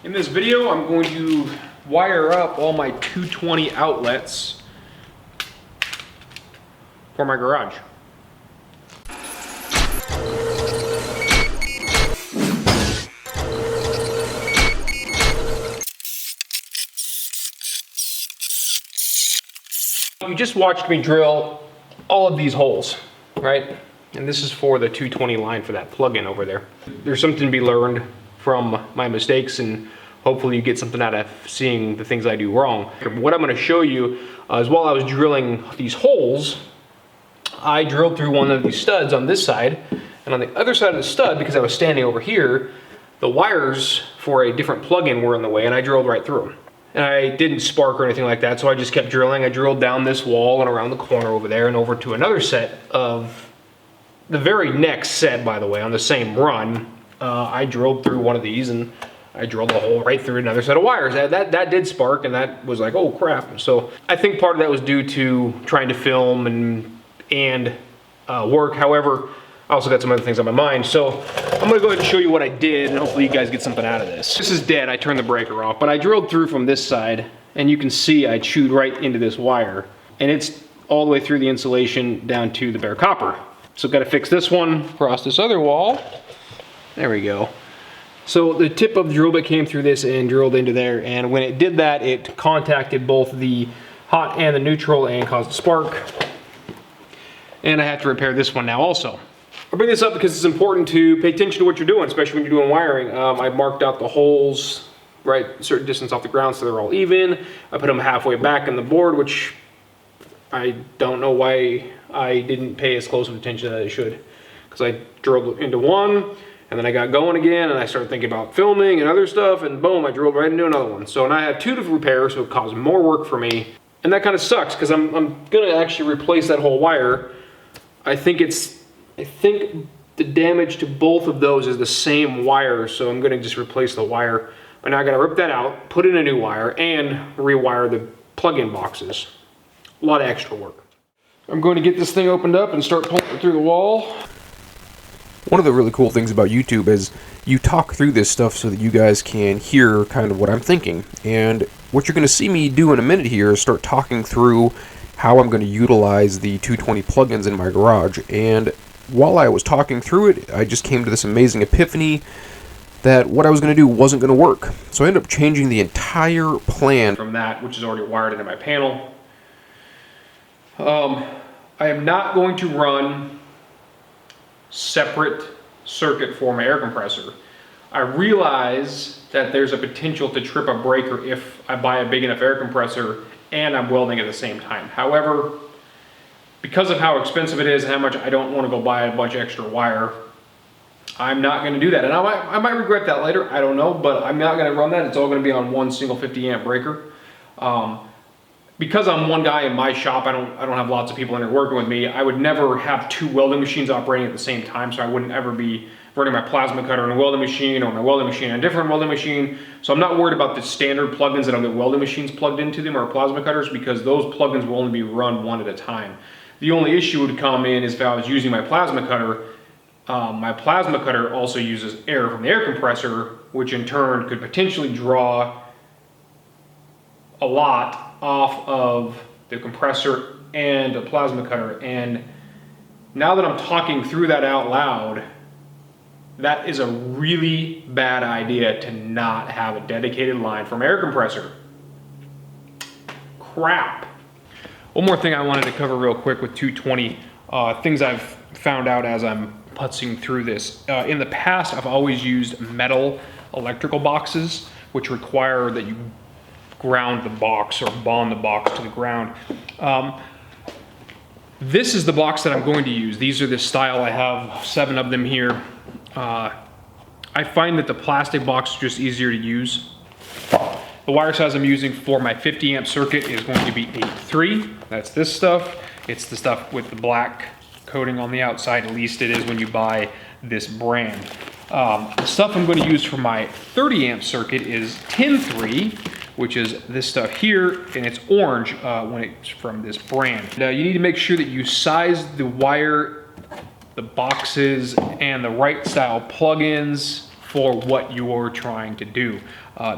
In this video, I'm going to wire up all my 220 outlets for my garage. You just watched me drill all of these holes, right? And this is for the 220 line for that plug-in over there. There's something to be learned from my mistakes, and hopefully you get something out of seeing the things I do wrong. What I'm going to show you is while I was drilling these holes, I drilled through one of these studs on this side, and on the other side of the stud, because I was standing over here, the wires for a different plug-in were in the way, and I drilled right through them. And I didn't spark or anything like that, so I just kept drilling. I drilled down this wall and around the corner over there and over to another set of, the very next set, by the way, on the same run. I drilled through one of these and I drilled a hole right through another set of wires. That did spark, and that was like, oh crap. So I think part of that was due to trying to film and work. However, I also got some other things on my mind. So I'm gonna go ahead and show you what I did, and hopefully you guys get something out of this. This is dead, I turned the breaker off, but I drilled through from this side, and you can see I chewed right into this wire, and it's all the way through the insulation down to the bare copper. So gotta fix this one across this other wall. There we go. So the tip of the drill bit came through this and drilled into there, and when it did that, it contacted both the hot and the neutral and caused a spark. And I have to repair this one now also. I bring this up because it's important to pay attention to what you're doing, especially when you're doing wiring. I marked out the holes right a certain distance off the ground so they're all even. I put them halfway back in the board, which I don't know why I didn't pay as close of attention as I should. Because I drilled into one, and then I got going again, and I started thinking about filming and other stuff, and boom, I drilled right into another one. So now I have two to repair, so it caused more work for me. And that kind of sucks, because I'm gonna actually replace that whole wire. I think the damage to both of those is the same wire, so I'm gonna just replace the wire. But now I gotta rip that out, put in a new wire, and rewire the plug-in boxes. A lot of extra work. I'm going to get this thing opened up and start pulling it through the wall. One of the really cool things about YouTube is you talk through this stuff so that you guys can hear kind of what I'm thinking. And what you're going to see me do in a minute here is start talking through how I'm going to utilize the 220 plugins in my garage. And while I was talking through it, I just came to this amazing epiphany that what I was going to do wasn't going to work. So I ended up changing the entire plan from that, which is already wired into my panel. I am not going to run separate circuit for my air compressor. I realize that there's a potential to trip a breaker if I buy a big enough air compressor and I'm welding at the same time. However, because of how expensive it is and how much I don't want to go buy a bunch of extra wire, I'm not going to do that. And I might regret that later, I don't know, but I'm not going to run that. It's all going to be on one single 50 amp breaker. Because I'm one guy in my shop, I don't have lots of people in there working with me. I would never have two welding machines operating at the same time, so I wouldn't ever be running my plasma cutter on a welding machine or my welding machine on a different welding machine. So I'm not worried about the standard plugins that have the welding machines plugged into them or plasma cutters, because those plugins will only be run one at a time. The only issue would come in is if I was using my plasma cutter. My plasma cutter also uses air from the air compressor, which in turn could potentially draw a lot off of the compressor and a plasma cutter. And now that I'm talking through that out loud, that is a really bad idea to not have a dedicated line from air compressor. Crap. One more thing I wanted to cover real quick with 220, things I've found out as I'm putzing through this. In the past, I've always used metal electrical boxes, which require that you ground the box or bond the box to the ground. This is the box that I'm going to use. These are the style. I have 7 of them here. I find that the plastic box is just easier to use. The wire size I'm using for my 50 amp circuit is going to be 8.3. That's this stuff. It's the stuff with the black coating on the outside. At least it is when you buy this brand. The stuff I'm going to use for my 30 amp circuit is 10.3, which is this stuff here, and it's orange when it's from this brand. Now you need to make sure that you size the wire, the boxes, and the right style plugins for what you're trying to do.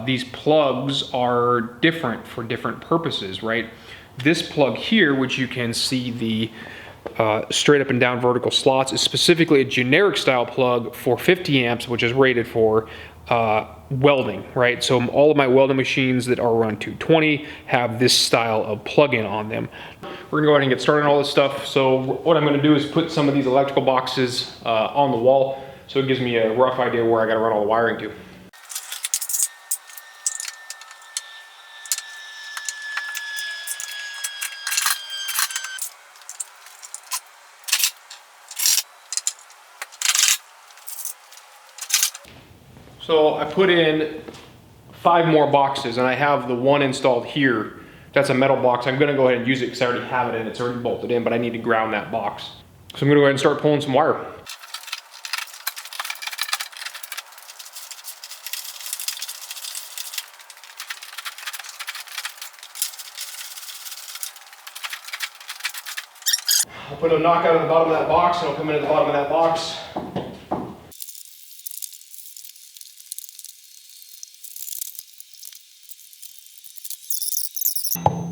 These plugs are different for different purposes, right? This plug here, which you can see the straight up and down vertical slots, is specifically a generic style plug for 50 amps, which is rated for welding, right? So all of my welding machines that are run 220 have this style of plug-in on them. We're gonna go ahead and get started on all this stuff. So what I'm gonna do is put some of these electrical boxes on the wall, so it gives me a rough idea where I gotta run all the wiring to. So I put in 5 more boxes, and I have the one installed here. That's a metal box. I'm gonna go ahead and use it because I already have it in. It's already bolted in, but I need to ground that box. So I'm gonna go ahead and start pulling some wire. I'll put a knockout at the bottom of that box, and I'll come in at the bottom of that box.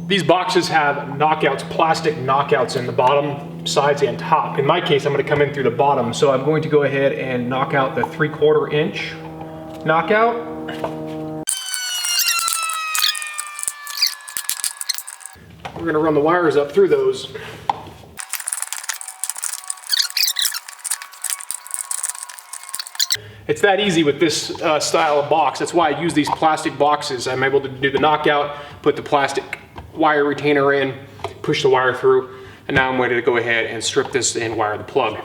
These boxes have knockouts, plastic knockouts in the bottom, sides, and top. In my case, I'm gonna come in through the bottom, so I'm going to go ahead and knock out the 3/4 inch knockout. We're gonna run the wires up through those. It's that easy with this style of box. That's why I use these plastic boxes. I'm able to do the knockout, put the plastic wire retainer in, push the wire through, and now I'm ready to go ahead and strip this and wire the plug.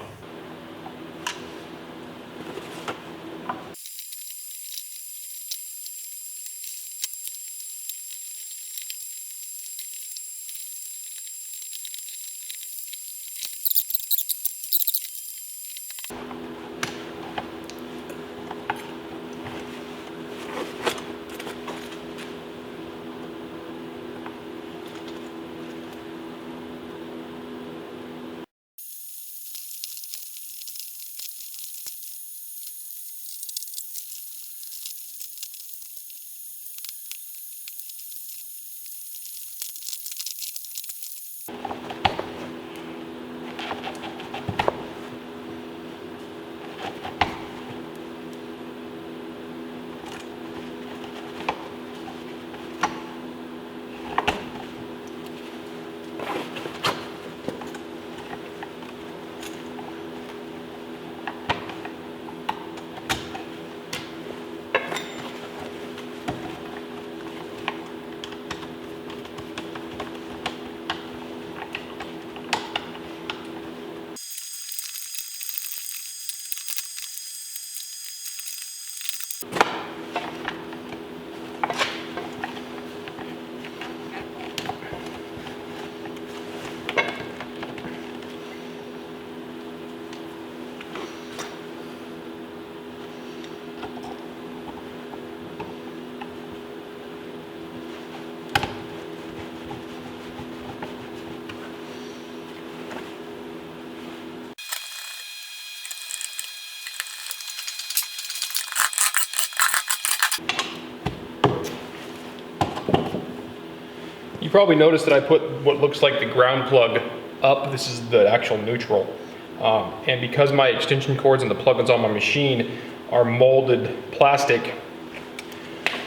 You probably noticed that I put what looks like the ground plug up. This is the actual neutral. And because my extension cords and the plugins on my machine are molded plastic,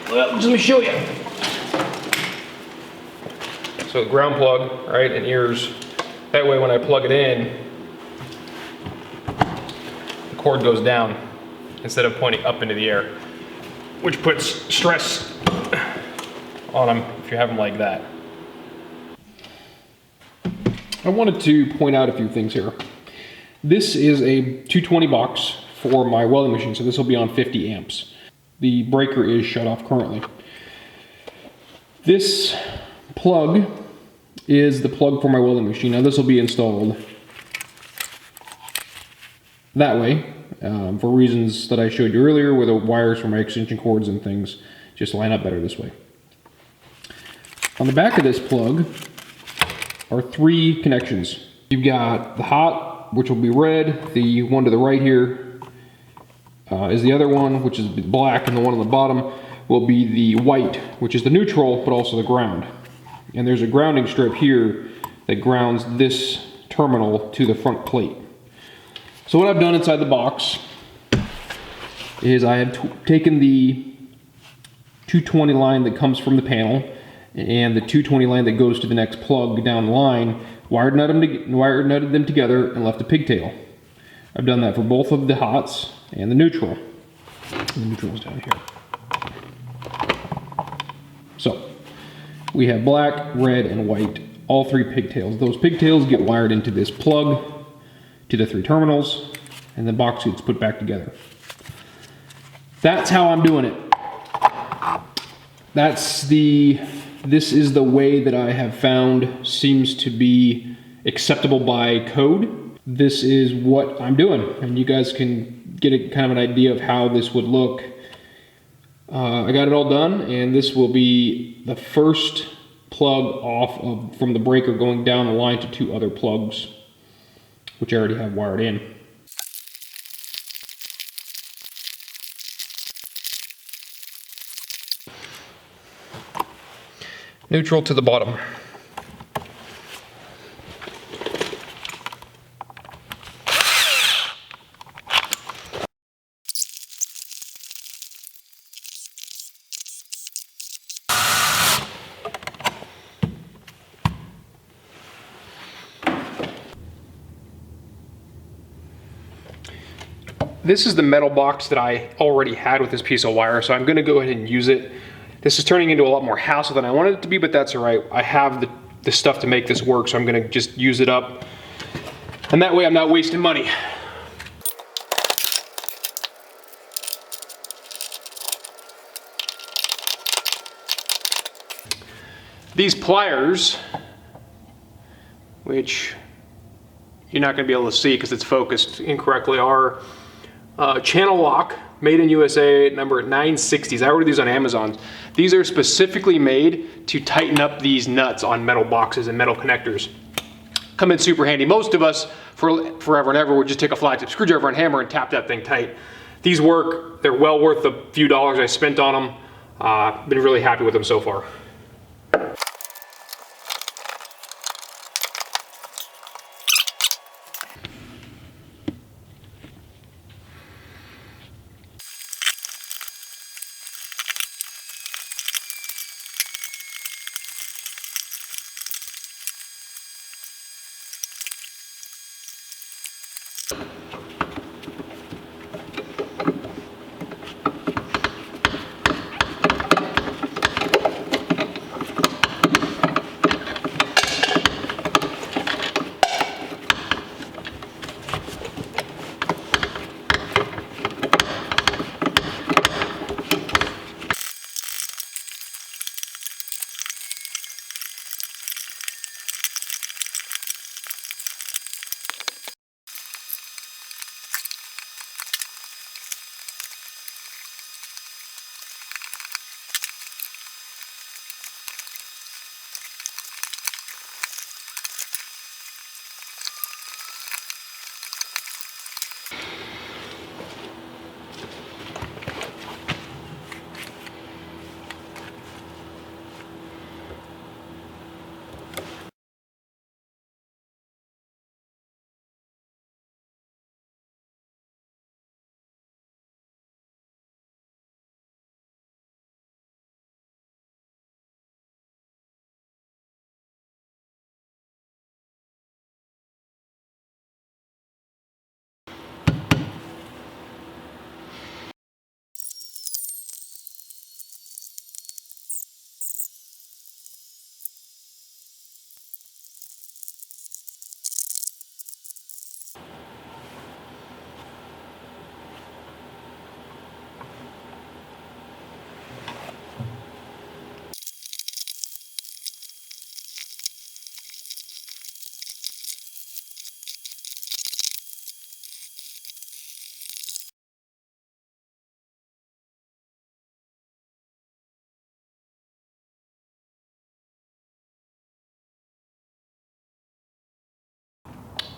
well, just let me show you. So the ground plug, right, and ears. That way when I plug it in, the cord goes down instead of pointing up into the air, which puts stress on them if you have them like that. I wanted to point out a few things here. This is a 220 box for my welding machine, so this will be on 50 amps. The breaker is shut off currently. This plug is the plug for my welding machine. Now this will be installed that way for reasons that I showed you earlier, where the wires for my extension cords and things just line up better this way. On the back of this plug are 3 connections. You've got the hot, which will be red, the one to the right here, is the other one, which is black, and the one on the bottom will be the white, which is the neutral, but also the ground. And there's a grounding strip here that grounds this terminal to the front plate. So what I've done inside the box is I have taken the 220 line that comes from the panel and the 220 line that goes to the next plug down the line, wired nutted them together and left a pigtail. I've done that for both of the hots and the neutral. The neutral is down here. So we have black, red, and white, all three pigtails. Those pigtails get wired into this plug to the three terminals, and the box gets put back together. That's how I'm doing it. This is the way that I have found seems to be acceptable by code. This is what I'm doing, and you guys can get a kind of an idea of how this would look. I got it all done, and this will be the first plug from the breaker going down the line to two other plugs, which I already have wired in. Neutral to the bottom. This is the metal box that I already had with this piece of wire, so I'm gonna go ahead and use it. This is turning into a lot more hassle than I wanted it to be, but that's all right. I have the stuff to make this work, so I'm gonna just use it up. And that way I'm not wasting money. These pliers, which you're not gonna be able to see because it's focused incorrectly, are channel lock, made in USA, number 960s. I ordered these on Amazon. These are specifically made to tighten up these nuts on metal boxes and metal connectors. Come in super handy. Most of us, for forever and ever, would just take a flat tip screwdriver and hammer and tap that thing tight. These work. They're well worth the few dollars I spent on them. Been really happy with them so far.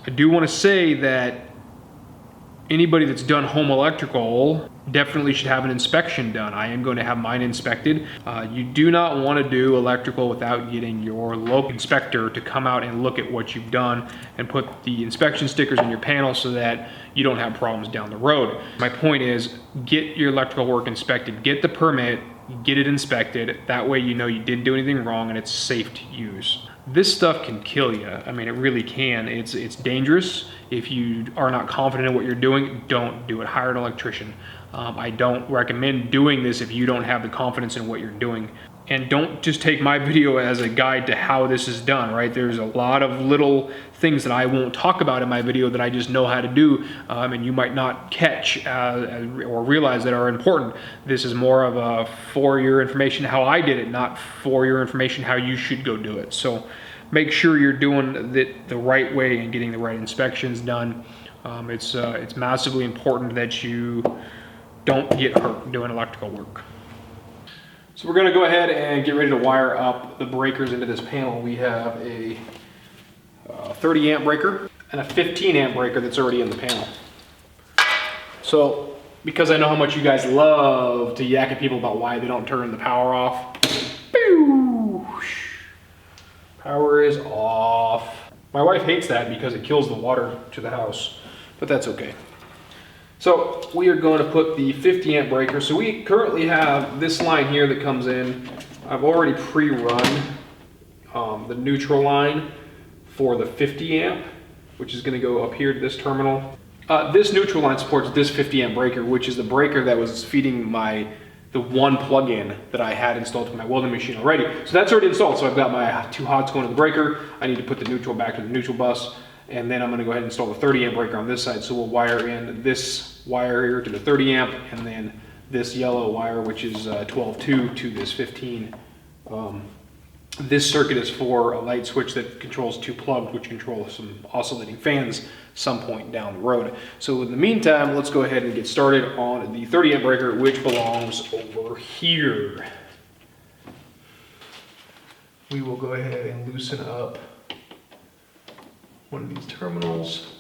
I do want to say that Anybody that's done home electrical definitely should have an inspection done. I am going to have mine inspected. You do not want to do electrical without getting your local inspector to come out and look at what you've done and put the inspection stickers on your panel so that you don't have problems down the road. My point is, get your electrical work inspected, get the permit, get it inspected. That way you know you didn't do anything wrong and it's safe to use. This stuff can kill you. I mean, it really can. It's dangerous. If you are not confident in what you're doing, don't do it. Hire an electrician. I don't recommend doing this if you don't have the confidence in what you're doing. And don't just take my video as a guide to how this is done, right? There's a lot of little things that I won't talk about in my video that I just know how to do, and you might not catch or realize that are important. This is more of a for your information how I did it, not for your information how you should go do it. So make sure you're doing it the right way and getting the right inspections done. It's massively important that you don't get hurt doing electrical work. So we're gonna go ahead and get ready to wire up the breakers into this panel. We have a 30 amp breaker and a 15 amp breaker that's already in the panel. So because I know how much you guys love to yak at people about why they don't turn the power off. Power is off. My wife hates that because it kills the water to the house, but that's okay. So we are going to put the 50 amp breaker. So we currently have this line here that comes in. I've already pre-run the neutral line for the 50 amp, which is going to go up here to this terminal. This neutral line supports this 50 amp breaker, which is the breaker that was feeding the one plug-in that I had installed to my welding machine already. So that's already installed. So I've got my 2 hots going to the breaker. I need to put the neutral back to the neutral bus. And then I'm gonna go ahead and install the 30 amp breaker on this side. So we'll wire in this wire here to the 30 amp and then this yellow wire, which is 12.2 to this 15. This circuit is for a light switch that controls 2 plugs, which control some oscillating fans some point down the road. So in the meantime, let's go ahead and get started on the 30 amp breaker, which belongs over here. We will go ahead and loosen up one of these terminals.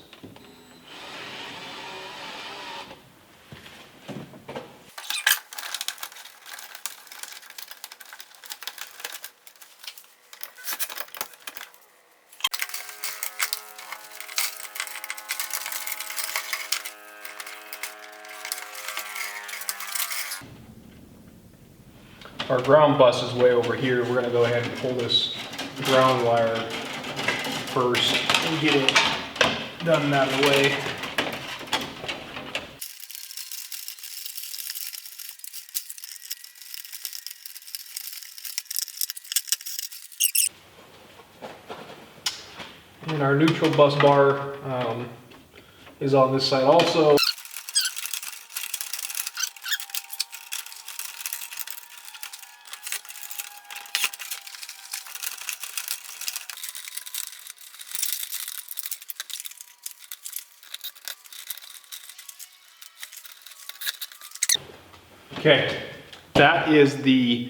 Our ground bus is way over here. We're gonna go ahead and pull this ground wire first and get it done out of the way. And our neutral bus bar is on this side also. Okay, that is the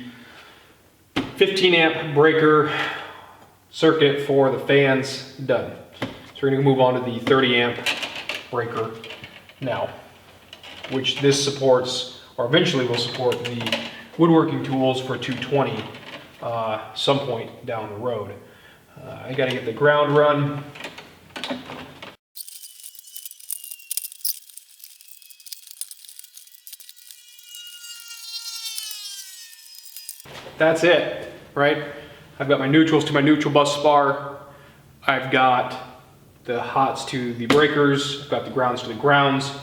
15 amp breaker circuit for the fans done. So we're gonna move on to the 30 amp breaker now, which this supports, or eventually will support, the woodworking tools for 220 some point down the road. I gotta get the ground run. That's it, right? I've got my neutrals to my neutral bus bar. I've got the hots to the breakers. I've got the grounds to the grounds.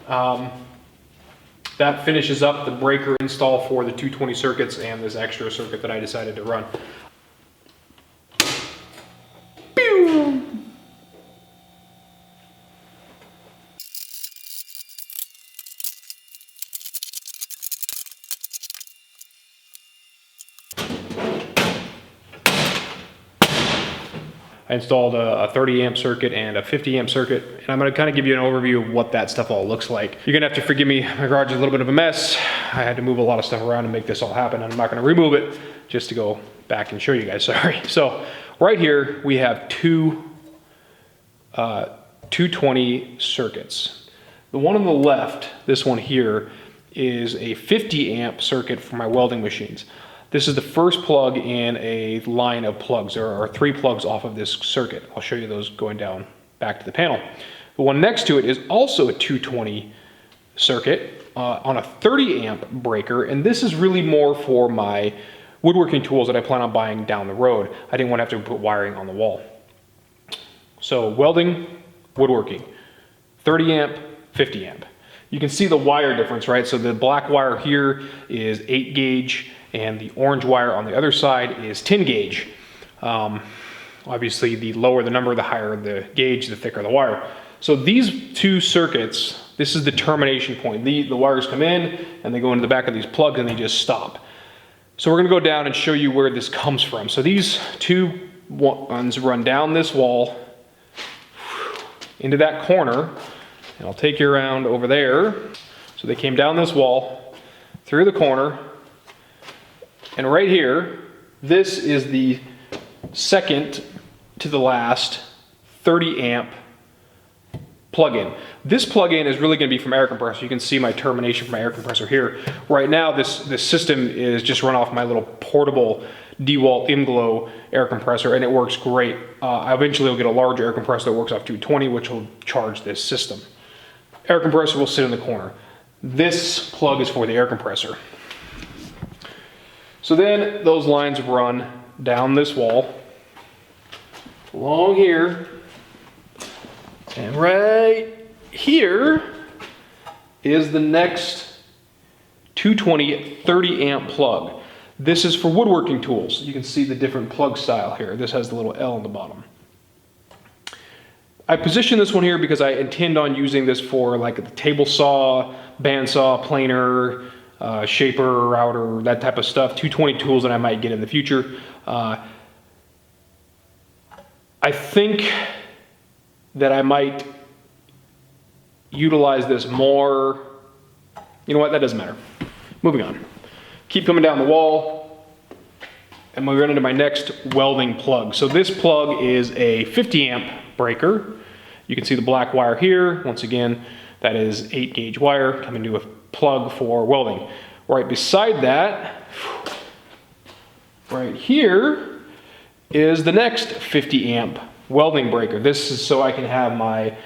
That finishes up the breaker install for the 220 circuits and this extra circuit that I decided to run. Pew! I installed a 30 amp circuit and a 50 amp circuit, and I'm gonna kind of give you an overview of what that stuff all looks like. You're gonna have to forgive me, my garage is a little bit of a mess. I had to move a lot of stuff around to make this all happen, and I'm not gonna remove it just to go back and show you guys, sorry. So right here, we have two 220 circuits. The one on the left, this one here, is a 50 amp circuit for my welding machines. This is the first plug in a line of plugs. There are 3 plugs off of this circuit. I'll show you those going down back to the panel. The one next to it is also a 220 circuit on a 30 amp breaker, and this is really more for my woodworking tools that I plan on buying down the road. I didn't want to have to put wiring on the wall. So welding, woodworking, 30 amp, 50 amp. You can see the wire difference, right? So the black wire here is 8 gauge and the orange wire on the other side is 10 gauge. Obviously, the lower the number, the higher the gauge, the thicker the wire. So these 2 circuits, this is the termination point. The wires come in and they go into the back of these plugs and they just stop. So we're gonna go down and show you where this comes from. So these 2 ones run down this wall into that corner, and I'll take you around over there. So they came down this wall, through the corner, and right here, this is the second to the last 30 amp plug-in. This plug-in is really going to be from air compressor. You can see my termination from my air compressor here. Right now, this system is just run off my little portable DeWalt InGlow air compressor, and it works great. Eventually, I'll get a larger air compressor that works off 220, which will charge this system. Air compressor will sit in the corner. This plug is for the air compressor. So then those lines run down this wall, along here, and right here is the next 220 30 amp plug. This is for woodworking tools. You can see the different plug style here. This has the little L on the bottom. I position this one here because I intend on using this for like the table saw, bandsaw, planer, shaper, router, that type of stuff. 220 tools that I might get in the future. I think that I might utilize this more. You know what, that doesn't matter. Moving on. Keep coming down the wall, and we run into my next welding plug. So this plug is a 50 amp breaker. You can see the black wire here. Once again, that is 8 gauge wire coming to a plug for welding. Right beside that, right here, is the next 50 amp welding breaker. This is so I can have my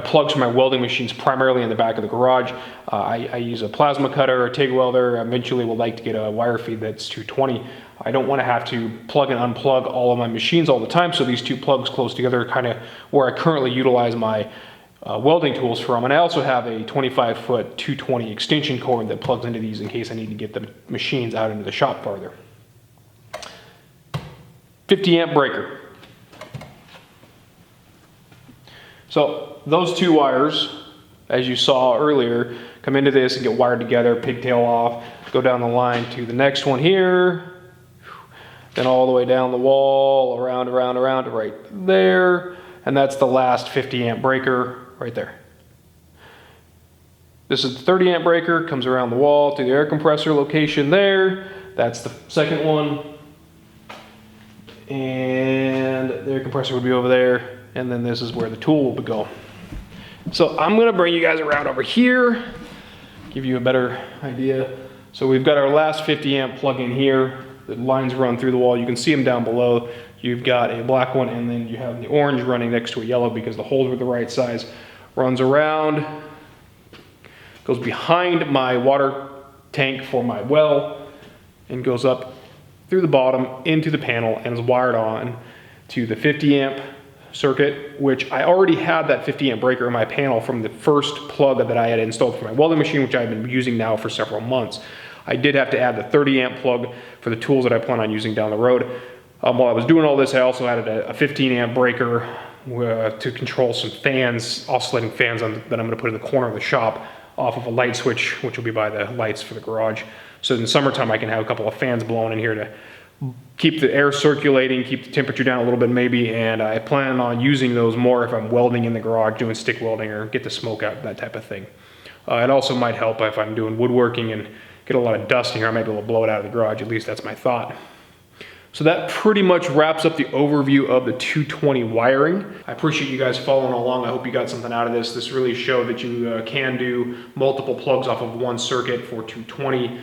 plugs for my welding machines primarily in the back of the garage. I use a plasma cutter, a TIG welder. Eventually would like to get a wire feed that's 220. I don't want to have to plug and unplug all of my machines all the time, so these 2 plugs close together are kind of where I currently utilize my welding tools from. And I also have a 25-foot 220 extension cord that plugs into these in case I need to get the machines out into the shop farther. 50 amp breaker. So those 2 wires, as you saw earlier, come into this and get wired together, pigtail off, go down the line to the next one here, then all the way down the wall, around to right there, and that's the last 50 amp breaker right there. This is the 30 amp breaker, comes around the wall to the air compressor location there. That's the second one. And the air compressor would be over there. And then this is where the tool will go. So I'm gonna bring you guys around over here, give you a better idea. So we've got our last 50 amp plug in here. The lines run through the wall. You can see them down below. You've got a black one, and then you have the orange running next to a yellow because the holes are the right size. Runs around, goes behind my water tank for my well, and goes up through the bottom into the panel and is wired on to the 50 amp circuit, which I already had that 50 amp breaker in my panel from the first plug that I had installed for my welding machine, which I've been using now for several months. I did have to add the 30 amp plug for the tools that I plan on using down the road. While I was doing all this, I also added a 15 amp breaker to control some fans, oscillating fans that I'm going to put in the corner of the shop off of a light switch, which will be by the lights for the garage. So in the summertime, I can have a couple of fans blowing in here to keep the air circulating, keep the temperature down a little bit maybe, and I plan on using those more if I'm welding in the garage, doing stick welding or get the smoke out, that type of thing. It also might help if I'm doing woodworking and get a lot of dust in here, I might be able to blow it out of the garage, at least that's my thought. So that pretty much wraps up the overview of the 220 wiring. I appreciate you guys following along. I hope you got something out of this. This really showed that you can do multiple plugs off of one circuit for 220.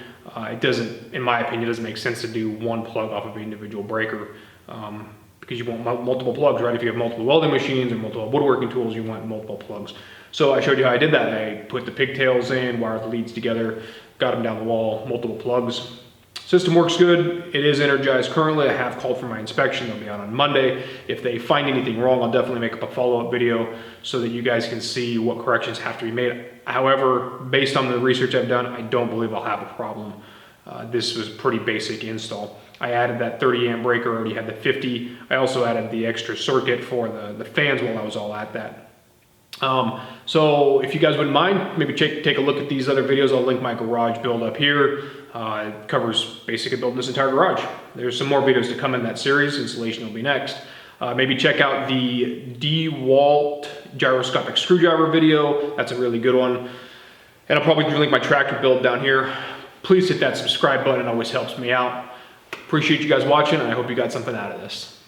It doesn't, in my opinion, it doesn't make sense to do one plug off of an individual breaker because you want multiple plugs, right? If you have multiple welding machines or multiple woodworking tools, you want multiple plugs. So I showed you how I did that. I put the pigtails in, wired the leads together, got them down the wall, multiple plugs. System works good. It is energized currently. I have called for my inspection. They'll be out on Monday. If they find anything wrong, I'll definitely make up a follow-up video so that you guys can see what corrections have to be made. However, based on the research I've done, I don't believe I'll have a problem. This was pretty basic install. I added that 30 amp breaker, already had the 50. I also added the extra circuit for the fans while I was all at that. So if you guys wouldn't mind, maybe take a look at these other videos. I'll link my garage build up here. It covers basically building this entire garage. There's some more videos to come in that series. Installation will be next. Maybe check out the DeWalt gyroscopic screwdriver video. That's a really good one. And I'll probably link my tractor build down here. Please hit that subscribe button. It always helps me out. Appreciate you guys watching, and I hope you got something out of this.